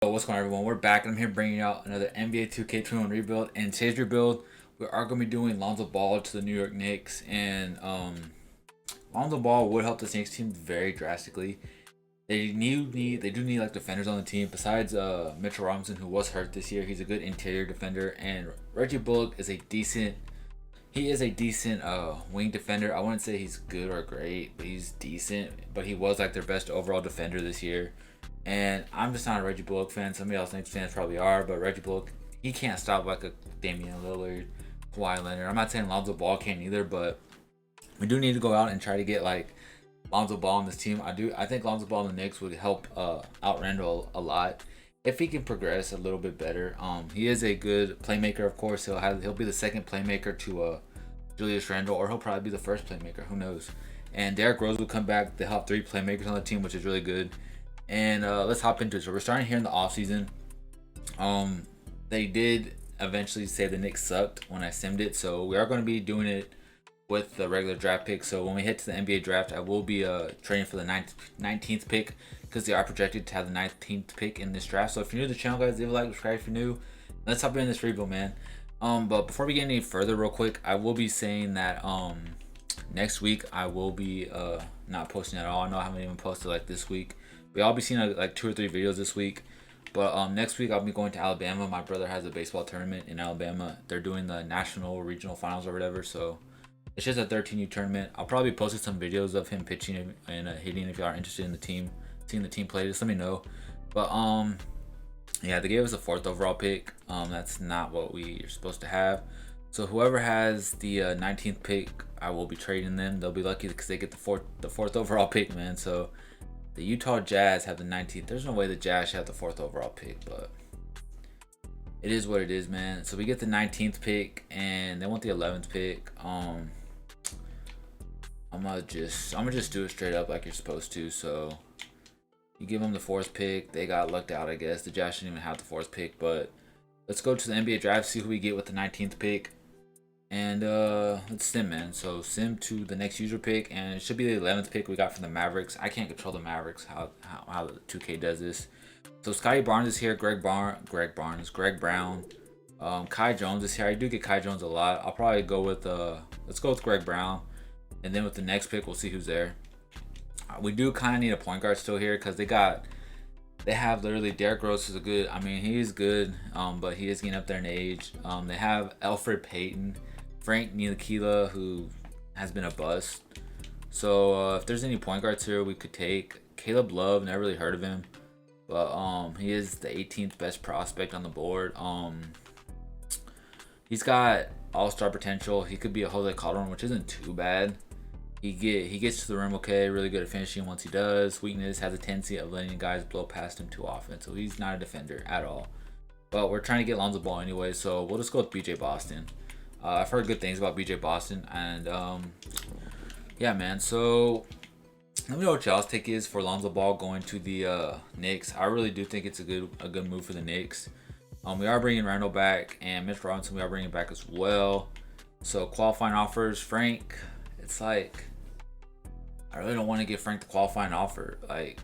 What's going on, everyone? We're back and I'm here bringing out another NBA 2K21 rebuild. And today's rebuild, we are going to be doing Lonzo Ball to the New York Knicks. And Lonzo Ball would help the Knicks team very drastically. They do need like defenders on the team. Besides Mitchell Robinson, who was hurt this year, he's a good interior defender. And Reggie Bullock is a decent wing defender. I wouldn't say he's good or great, but he's decent. But he was like their best overall defender this year. And I'm just not a Reggie Bullock fan. Somebody else Knicks fans probably are, but Reggie Bullock, he can't stop like a Damian Lillard, Kawhi Leonard. I'm not saying Lonzo Ball can't either, but we do need to go out and try to get like Lonzo Ball on this team. I think Lonzo Ball in the Knicks would help out Randall a lot if he can progress a little bit better. He is a good playmaker, of course. He'll be the second playmaker to Julius Randle, or he'll probably be the first playmaker. Who knows? And Derrick Rose will come back. They'll have 3 playmakers on the team, which is really good. And let's hop into it. So we're starting here in the offseason. They did eventually say the Knicks sucked when I simmed it, so we are going to be doing it with the regular draft pick. So when we head to the NBA draft, I will be trading for the 19th pick, because they are projected to have the 19th pick in this draft. So if you're new to the channel, guys, leave a like, subscribe if you're new. Let's hop in this rebuild, man. But before we get any further, real quick, I will be saying that next week I will be not posting at all. I know I haven't even posted like this week. I'll be seeing like 2 or 3 videos this week. But next week I'll be going to Alabama. My brother has a baseball tournament in Alabama. They're doing the national regional finals or whatever. So it's just a 13U tournament. I'll probably post some videos of him pitching and hitting. If you are interested in the team, seeing the team play, just let me know. But yeah, they gave us a 4th overall pick. That's not what we are supposed to have. So whoever has the 19th pick, I will be trading them. They'll be lucky because they get the fourth overall pick, man. So the Utah Jazz have the 19th. There's no way the Jazz should have the 4th overall pick, but it is what it is, man. So we get the 19th pick, and they want the 11th pick. I'm gonna just do it straight up like you're supposed to. So you give them the 4th pick. They got lucked out, I guess. The Jazz shouldn't even have the 4th pick, but let's go to the NBA draft, see who we get with the 19th pick. And let's sim, man. So sim to the next user pick, and it should be the 11th pick we got from the Mavericks. I can't control the Mavericks, how the 2K does this. So Scotty Barnes is here, Greg Brown, Kai Jones is here. I do get Kai Jones a lot. I'll probably go with let's go with Greg Brown, and then with the next pick we'll see who's there. We do kind of need a point guard still here, because they have literally Derrick Rose is a good. I mean, he's good, but he is getting up there in age. They have Elfrid Payton, Frank Ntilikina, who has been a bust. So if there's any point guards here we could take, Caleb Love, never really heard of him, but he is the 18th best prospect on the board. He's got all-star potential. He could be a Jose Calderon, which isn't too bad. He gets to the rim okay, really good at finishing once he does. Weakness, has a tendency of letting guys blow past him too often, so he's not a defender at all. But we're trying to get Lonzo Ball anyway, so we'll just go with BJ Boston. I've heard good things about BJ Boston, and yeah, man. So let me know what y'all's take is for Lonzo Ball going to the Knicks. I really do think it's a good move for the Knicks. We are bringing Randall back, and Mitch Robinson we are bringing back as well. So qualifying offers, Frank. It's like I really don't want to give Frank the qualifying offer. Like,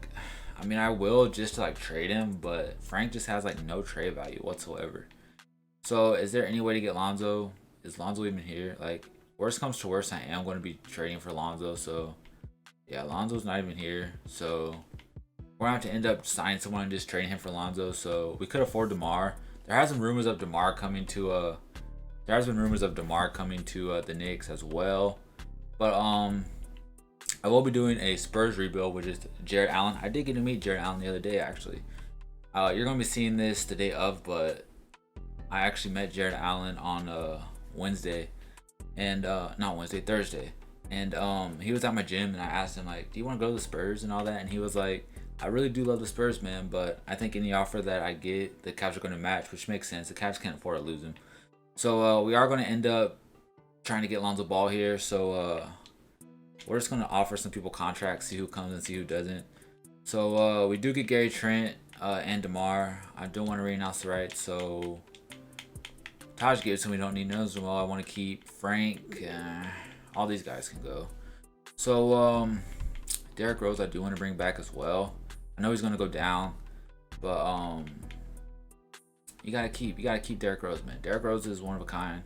I mean, I will just to like trade him, but Frank just has like no trade value whatsoever. So is there any way to get Lonzo? Is Lonzo even here? Like, worst comes to worst, I am going to be trading for Lonzo. So yeah, Lonzo's not even here. So we're going to have to end up signing someone and just trading him for Lonzo. So we could afford DeMar. There has been rumors of DeMar coming to the Knicks as well. But I will be doing a Spurs rebuild, which is Jared Allen. I did get to meet Jared Allen the other day, actually. You're going to be seeing this the day of, but I actually met Jared Allen on Wednesday. And not Wednesday, Thursday. And he was at my gym, and I asked him, like, do you want to go to the Spurs and all that? And he was like, I really do love the Spurs, man, but I think any offer that I get, the Cavs are going to match, which makes sense. The Cavs can't afford to lose him. So we are going to end up trying to get Lonzo Ball here. So we're just going to offer some people contracts, see who comes and see who doesn't. So we do get Gary Trent and DeMar. I don't want to renounce the right, so Taj Gibson we don't need. None of them. I want to keep Frank. All these guys can go. So Derrick Rose I do want to bring back as well. I know he's going to go down, but You gotta keep Derrick Rose, man. Derrick Rose is one of a kind.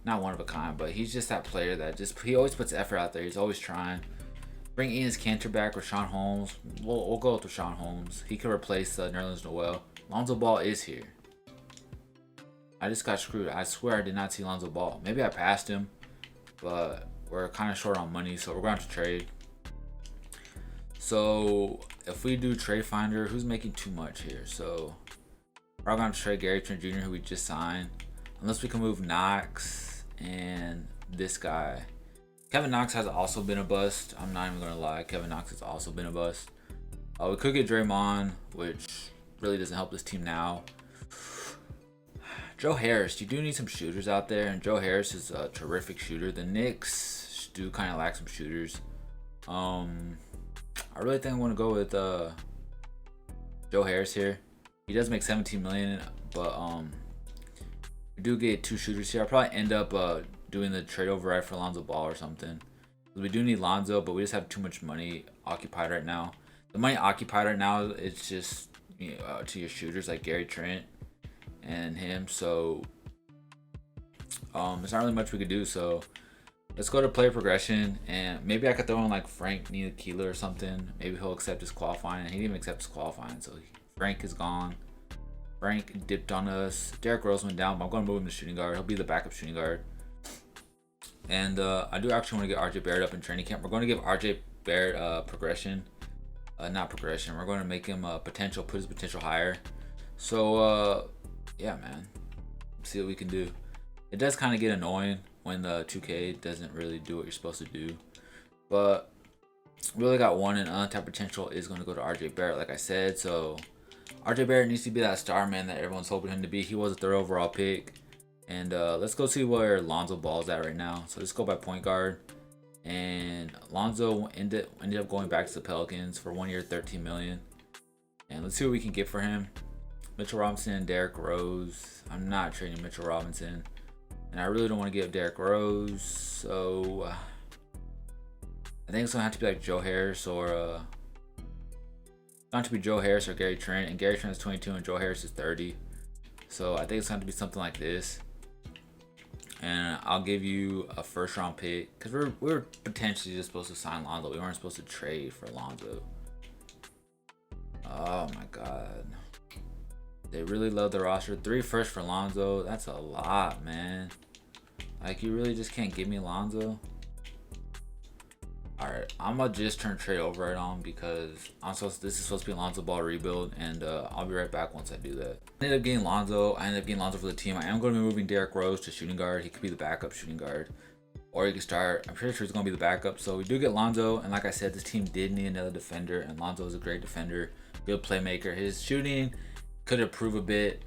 Not one of a kind, but he's just that player that he always puts effort out there. He's always trying. Bring Enes Kanter back with Rashawn Holmes. We'll go with Rashawn Holmes. He could replace Nerlens Noel. Lonzo Ball is here. I just got screwed. I swear I did not see Lonzo Ball. Maybe I passed him, but we're kind of short on money, so we're going to have to trade. So if we do Trade Finder, who's making too much here? So we're going to have to trade Gary Trent Jr., who we just signed. Unless we can move Knox and this guy. Kevin Knox has also been a bust. I'm not even going to lie. Kevin Knox has also been a bust. We could get Draymond, which really doesn't help this team now. Joe Harris, you do need some shooters out there, and Joe Harris is a terrific shooter. The Knicks do kind of lack some shooters. I really think I want to go with Joe Harris here. He does make $17 million, but we do get 2 shooters here. I'll probably end up doing the trade override for Lonzo Ball or something. We do need Lonzo, but we just have too much money occupied right now. The money occupied right now is just to your shooters like Gary Trent and him, so there's not really much we could do. So let's go to player progression, and maybe I could throw in like Frank Ntilikina or something. Maybe he'll accept his qualifying. He didn't even accept his qualifying, so Frank is gone. Frank dipped on us. Derrick Rose went down, but I'm going to move him to shooting guard. He'll be the backup shooting guard. And I do actually want to get RJ Barrett up in training camp. We're going to give RJ Barrett progression. Not progression. We're going to make him potential, put his potential higher. So yeah, man. See what we can do. It does kind of get annoying when the 2K doesn't really do what you're supposed to do. But we really got one, and untapped potential is going to go to RJ Barrett, like I said. So RJ Barrett needs to be that star man that everyone's hoping him to be. He was a 3rd overall pick. And let's go see where Lonzo Ball's at right now. So let's go by point guard. And Lonzo ended up going back to the Pelicans for 1 year, $13 million. And let's see what we can get for him. Mitchell Robinson and Derrick Rose. I'm not trading Mitchell Robinson. And I really don't want to give Derrick Rose. So I think it's going to have to be like Joe Harris or not to be Joe Harris or Gary Trent. And Gary Trent is 22 and Joe Harris is 30. So I think it's going to be something like this. And I'll give you a 1st round pick, because we're potentially just supposed to sign Lonzo. We weren't supposed to trade for Lonzo. Oh my god. They really love the roster. 3 firsts for Lonzo. That's a lot, man. Like, you really just can't give me Lonzo? Alright, I'm gonna just turn trade override on, because this is supposed to be a Lonzo Ball rebuild, and I'll be right back once I do that. I ended up getting Lonzo. For the team. I am going to be moving Derrick Rose to shooting guard. He could be the backup shooting guard, or he could start. I'm pretty sure he's going to be the backup. So we do get Lonzo, and like I said, this team did need another defender, and Lonzo is a great defender, good playmaker. His shooting could improve a bit.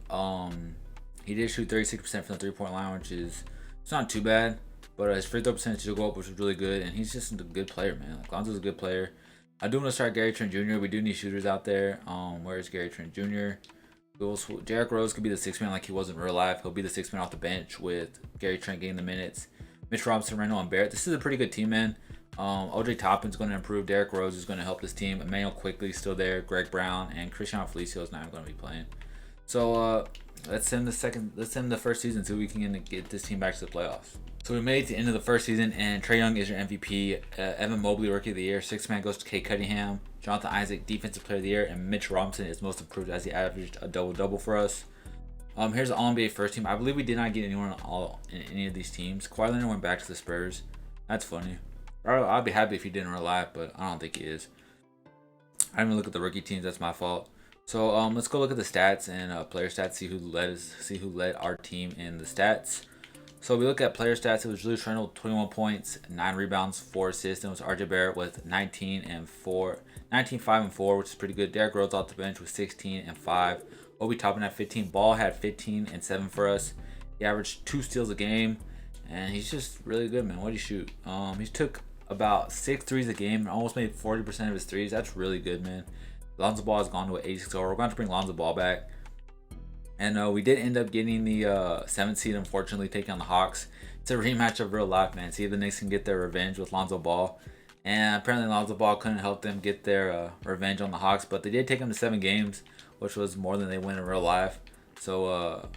He did shoot 36% from the 3-point line, which is it's not too bad. But his free throw percentage did go up, which was really good. And he's just a good player, man. Like, Lonzo's a good player. I do want to start Gary Trent Jr. We do need shooters out there. Where's Gary Trent Jr.? Derrick Rose could be the 6th man like he was in real life. He'll be the 6th man off the bench with Gary Trent getting the minutes. Mitch Robinson, Randall, and Barrett. This is a pretty good team, man. OJ Toppin's going to improve. Derrick Rose is going to help this team. Emmanuel Quickly still there. Greg Brown and Cristiano Felicio is not even going to be playing. So let's end the 1st season so we can get this team back to the playoffs. So we made it to the end of the 1st season, and Trae Young is your MVP. Evan Mobley, Rookie of the Year. 6th man goes to Kate Cunningham. Jonathan Isaac, Defensive Player of the Year. And Mitch Robinson is most improved as he averaged a double-double for us. Here's the All-NBA first team. I believe we did not get anyone in any of these teams. Kawhi Leonard went back to the Spurs. That's funny. I'd be happy if he didn't rely, but I don't think he is. I didn't even look at the rookie teams. That's my fault. So let's go look at the stats and player stats. See who led our team in the stats. So we look at player stats. It was Julius Randle, 21 points, 9 rebounds, 4 assists. And it was RJ Barrett with 19, 5, and 4, which is pretty good. Derrick Rose off the bench with 16 and 5. Obi Toppin at 15. Ball had 15 and 7 for us. He averaged 2 steals a game, and he's just really good, man. What did he shoot? He took about 6 threes a game and almost made 40% of his threes. That's really good, man. Lonzo Ball has gone to an 86 overall. We're going to bring Lonzo Ball back. And we did end up getting the 7th seed, unfortunately, taking on the Hawks. It's a rematch of real life, man. See if the Knicks can get their revenge with Lonzo Ball. And apparently Lonzo Ball couldn't help them get their revenge on the Hawks. But they did take them to 7 games, which was more than they win in real life. So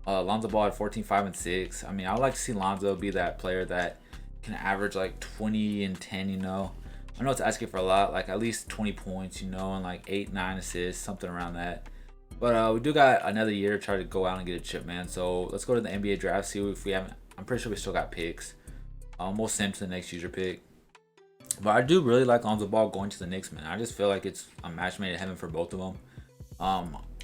Lonzo Ball at 14, 5, and 6. I mean, I would like to see Lonzo be that player that can average like 20 and 10, you know. I know it's asking for a lot, like at least 20 points, you know, and like 8, 9 assists, something around that. But we do got another year to try to go out and get a chip, man. So let's go to the NBA draft, see if we haven't. I'm pretty sure we still got picks. We'll send to the next user pick. But I do really like Lonzo Ball going to the Knicks, man. I just feel like it's a match made in heaven for both of them.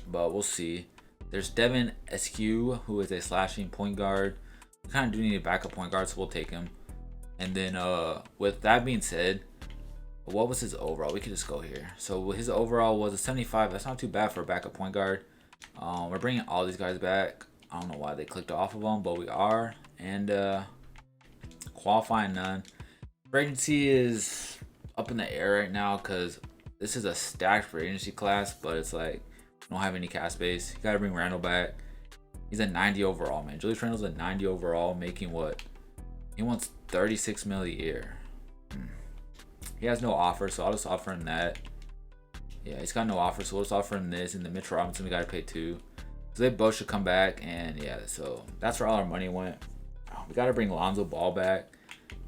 But we'll see. There's Devin Eskew, who is a slashing point guard. We kind of do need a backup point guard, so we'll take him. And then with that being said, what was his overall? We could just go here. So his overall was a 75. That's not too bad for a backup point guard. We're bringing all these guys back. I don't know why they clicked off of them, but we are. And qualifying none. Free agency is up in the air right now because this is a stacked free agency class, but it's like we don't have any cap space. You gotta bring Randall back. He's a 90 overall, man. Julius Randle's a 90 overall, making what? He wants 36 mil a year. He has no offer, so I'll just offer him that. Yeah, he's got no offer, so we'll just offer him this. And the Mitch Robinson, we gotta pay too. So they both should come back, and yeah, so that's where all our money went. We gotta bring Lonzo Ball back.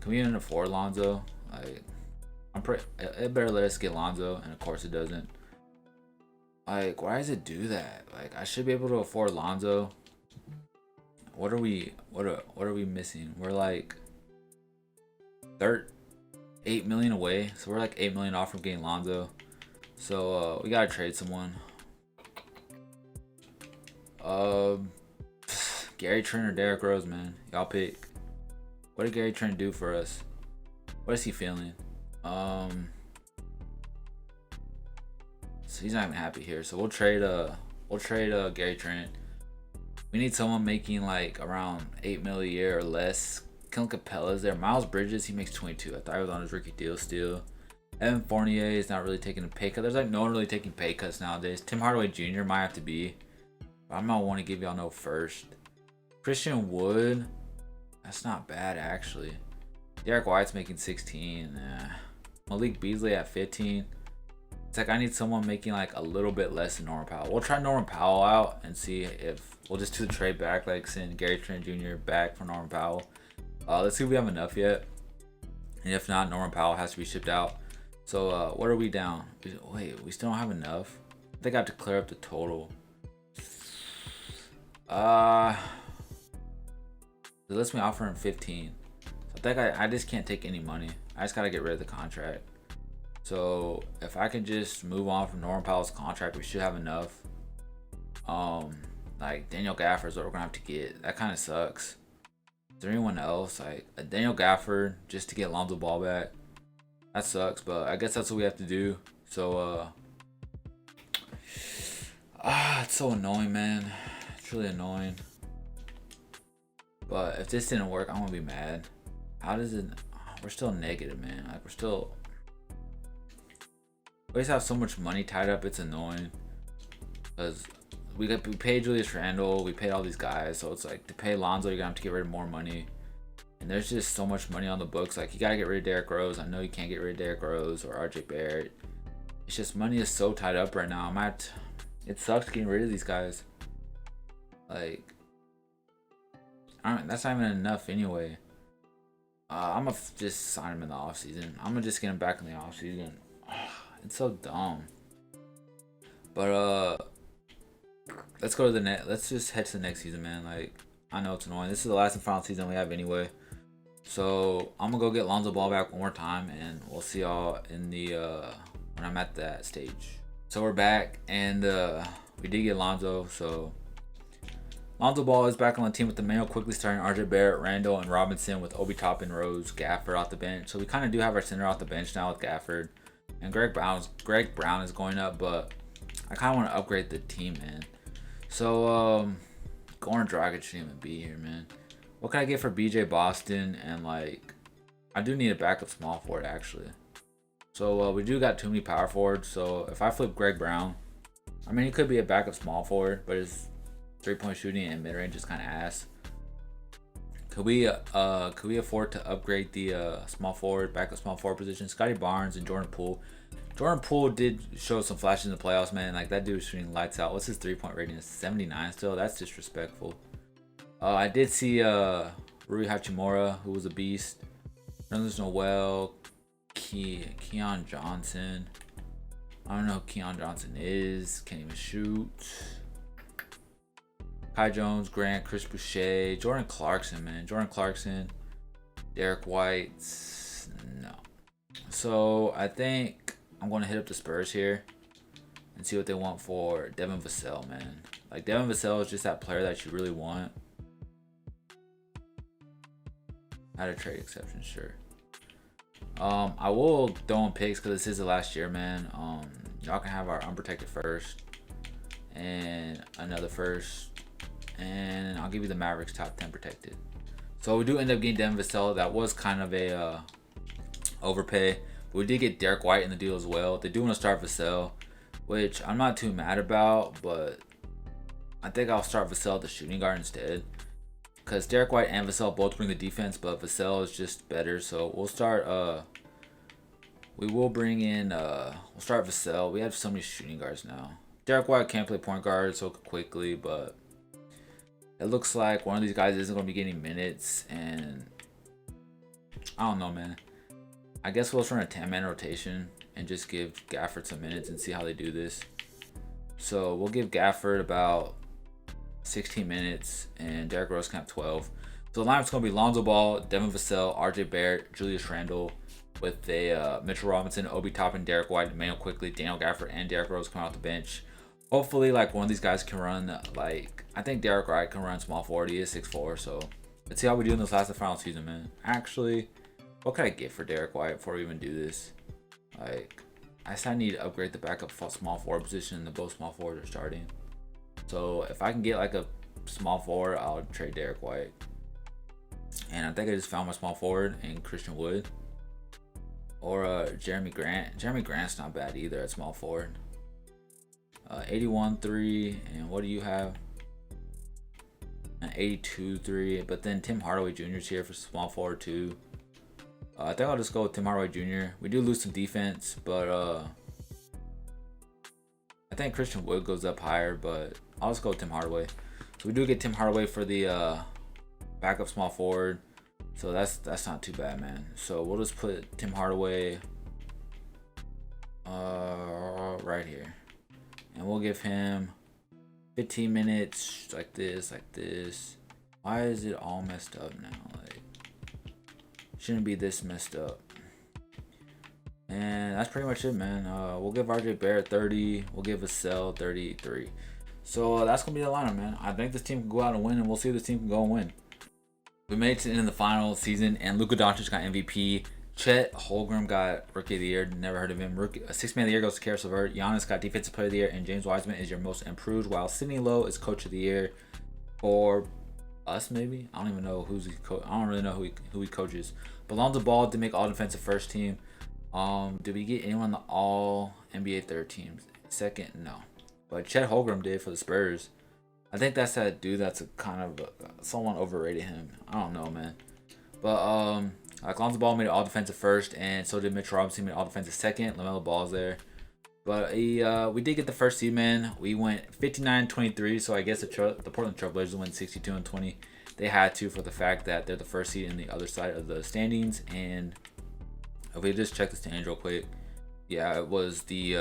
Can we even afford Lonzo? Like, it better let us get Lonzo, and of course it doesn't. Like, why does it do that? Like, I should be able to afford Lonzo. What are we missing? We're like 8 million away, so we're like 8 million off from getting Lonzo. So we gotta trade someone. Gary Trent or Derrick Rose, man. Y'all pick. What did Gary Trent do for us? What is he feeling? So he's not even happy here. So we'll trade Gary Trent. We need someone making like around 8 mil a year or less. Clint Capella's there. Miles Bridges, he makes 22. I thought he was on his rookie deal still. Evan Fournier is not really taking a pay cut. There's like no one really taking pay cuts nowadays. Tim Hardaway Jr. might have to be. But I'm not want to give y'all no first. Christian Wood, that's not bad actually. Derek White's making 16. Malik Beasley at 15. It's like I need someone making like a little bit less than Norman Powell. We'll try Norman Powell out and see if we'll just do the trade back, like send Gary Trent Jr. back for Norman Powell. Let's see if we have enough yet. And if not, Norman Powell has to be shipped out. So what are we down? Wait, we still don't have enough. I think I have to clear up the total. It lets me offer him 15. So I think I just can't take any money. I just gotta get rid of the contract. So if I can just move on from Norman Powell's contract, we should have enough. Like Daniel Gafford is what we're gonna have to get. That kind of sucks. Is there anyone else like a Daniel Gafford just to get Lonzo Ball back? That sucks, but I guess that's what we have to do. So it's so annoying, man. It's really annoying. But if this didn't work, I'm gonna be mad. How does it? We're still negative, man. Like we always have so much money tied up. It's annoying because we paid Julius Randle, we paid all these guys, so it's like to pay Lonzo, you're gonna have to get rid of more money. And there's just so much money on the books. Like you gotta get rid of Derrick Rose. I know you can't get rid of Derrick Rose or RJ Barrett. It's just money is so tied up right now. It sucks getting rid of these guys. Like, that's not even enough anyway. I'm gonna just sign him in the offseason. I'm gonna just get him back in the offseason. It's so dumb. But let's go to the net. Let's just head to the next season, man. Like, I know it's annoying. This is the last and final season we have anyway. So I'm gonna go get Lonzo Ball back one more time, and we'll see y'all in the when I'm at that stage. So we're back, and we did get Lonzo. So Lonzo Ball is back on the team with the Mayo quickly starting RJ Barrett, Randall, and Robinson with Obi Toppin, Rose, Gafford off the bench. So we kind of do have our center off the bench now with Gafford, and Greg Brown is going up, but I kind of want to upgrade the team, man. So Goran Dragic shouldn't even be here, man. What can I get for BJ Boston? And like, I do need a backup small forward actually. So we do got too many power forwards. So if I flip Greg Brown, I mean he could be a backup small forward, but his 3-point shooting and mid range is kind of ass. Could we afford to upgrade the backup small forward position? Scotty Barnes and Jordan Poole Jordan Poole did show some flashes in the playoffs, man. Like that dude was shooting lights out. What's his 3-point rating? 79 still. That's disrespectful. I did see Rui Hachimura, who was a beast. Nerlens Noel, Keon Johnson. I don't know who Keon Johnson is. Can't even shoot. Kai Jones, Grant, Chris Boucher, Jordan Clarkson, man. Jordan Clarkson, Derek White. No. So I think I'm going to hit up the Spurs here and see what they want for Devin Vassell, man. Like Devin Vassell is just that player that you really want. At a trade exception, sure. I will throw in picks because this is the last year, man. Y'all can have our unprotected first and another first, and I'll give you the Mavericks top 10 protected. So we do end up getting Devin Vassell. That was kind of a overpay. But we did get Derek White in the deal as well. They do want to start Vassell, which I'm not too mad about, but I think I'll start Vassell at the shooting guard instead. Because Derek White and Vassell both bring the defense, but Vassell is just better. So we'll start, we will bring in, we'll start Vassell. We have so many shooting guards now. Derek White can't play point guard so quickly, but it looks like one of these guys isn't going to be getting minutes. And I don't know, man. I guess we'll run a 10-man rotation and just give Gafford some minutes and see how they do this. So we'll give Gafford about 16 minutes, and Derrick Rose can have 12. So the lineup's going to be Lonzo Ball, Devin Vassell, RJ Barrett, Julius Randle, with a Mitchell Robinson, Obi Toppin, Derek White, Emmanuel Quickly, Daniel Gafford, and Derrick Rose coming off the bench. Hopefully, like, one of these guys can run, like, I think Derrick White can run small forward. He is 6'4", so let's see how we do in this last and final season, man. Actually, what can I get for Derrick White before we even do this? Like, I said I need to upgrade the backup small forward position. The both small forwards are starting. So if I can get like a small forward, I'll trade Derek White. And I think I just found my small forward in Christian Wood or Jeremy Grant. Jeremy Grant's not bad either at small forward. 81-3, and what do you have? An 82-3, but then Tim Hardaway Jr. is here for small forward too. I think I'll just go with Tim Hardaway Jr. We do lose some defense, but I think Christian Wood goes up higher, but I'll just go with Tim Hardaway. So we do get Tim Hardaway for the backup small forward. So that's not too bad, man. So we'll just put Tim Hardaway right here. And we'll give him 15 minutes like this, like this. Why is it all messed up now? Like, shouldn't be this messed up. And that's pretty much it, man. We'll give RJ Barrett 30. We'll give Vassell 33. So that's going to be the lineup, man. I think this team can go out and win, and we'll see if this team can go and win. We made it to the end of the final season, and Luka Doncic got MVP. Chet Holmgren got Rookie of the Year. Never heard of him. Sixth Man of the Year goes to Karis LeVert. Giannis got Defensive Player of the Year, and James Wiseman is your most improved, while Sidney Lowe is Coach of the Year for us, maybe. I don't even know who's he I don't really know who he coaches. But Lonzo Ball did make All Defensive First Team. Did we get anyone on the All NBA Third Team? Second, no. But Chet Holmgren did for the Spurs. I think that's that dude that's a kind of someone overrated him. I don't know, man. But like Lonzo Ball made it All Defensive First, and so did Mitch Robinson made All Defensive Second. LaMelo Ball's there. But we did get the first seed, man. We went 59-23, so I guess the Portland Trailblazers went 62-20. They had to, for the fact that they're the first seed in the other side of the standings. And if we just check the standings real quick, yeah, it was the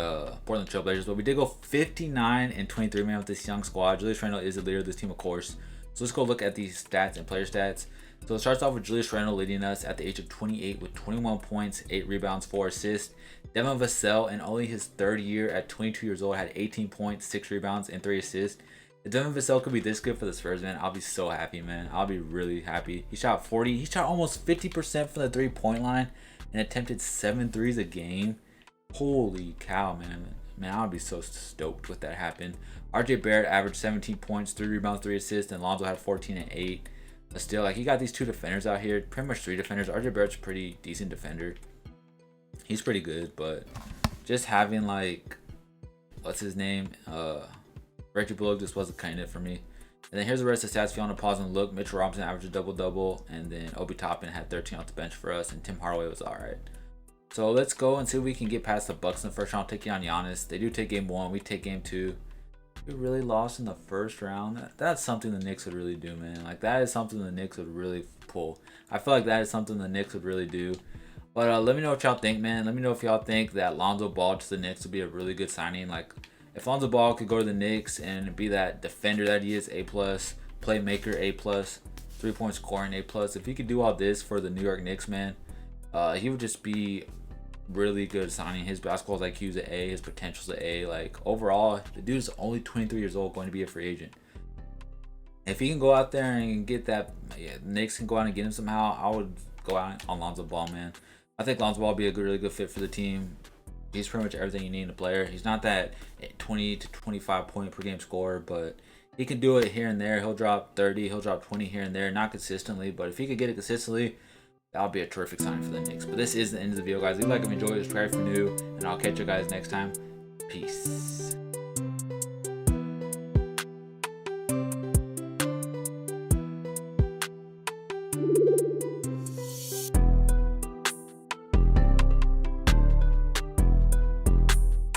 Portland Trailblazers. But we did go 59-23, man, with this young squad. Julius Randle is the leader of this team, of course. So let's go look at these stats and player stats. So it starts off with Julius Randle leading us at the age of 28 with 21 points, 8 rebounds, 4 assists. Devin Vassell, in only his third year at 22 years old, had 18 points, 6 rebounds, and 3 assists. If Devin Vassell could be this good for the Spurs, man, I'll be so happy, man. I'll be really happy. He shot 40. He shot almost 50% from the three-point line and attempted 7 threes a game. Holy cow, man. Man, I would be so stoked with that happen. RJ Barrett averaged 17 points, 3 rebounds, 3 assists, and Lonzo had 14 and 8. But still, like, he got these 2 defenders out here. Pretty much 3 defenders. RJ Barrett's a pretty decent defender. He's pretty good, but just having, like, what's his name? Reggie Bullock just wasn't cutting it for me. And then here's the rest of the stats if you want to pause and look. Mitchell Robinson averaged a double-double, and then Obi Toppin had 13 off the bench for us, and Tim Hardaway was all right. So let's go and see if we can get past the Bucks in the first round, taking on Giannis. They do take game 1. We take game 2. We really lost in the first round. That's something the Knicks would really do, man. Like, that is something the Knicks would really pull. I feel like that is something the Knicks would really do. But let me know what y'all think, man. Let me know if y'all think that Lonzo Ball to the Knicks would be a really good signing. Like, if Lonzo Ball could go to the Knicks and be that defender that he is, A+, playmaker, A+, 3-point scoring, A+. If he could do all this for the New York Knicks, man, he would just be really good signing. His basketball IQ is an A. His potential is an A. Like, overall, the dude is only 23 years old, going to be a free agent. If he can go out there and get that, the Knicks can go out and get him somehow, I would go out on Lonzo Ball, man. I think Lonzo Ball would be a really good fit for the team. He's pretty much everything you need in a player. He's not that 20 to 25 point per game scorer, but he can do it here and there. He'll drop 30, he'll drop 20 here and there, not consistently, but if he could get it consistently, that would be a terrific sign for the Knicks. But this is the end of the video, guys. Leave a like if you enjoyed, subscribe if you're new, and I'll catch you guys next time. Peace.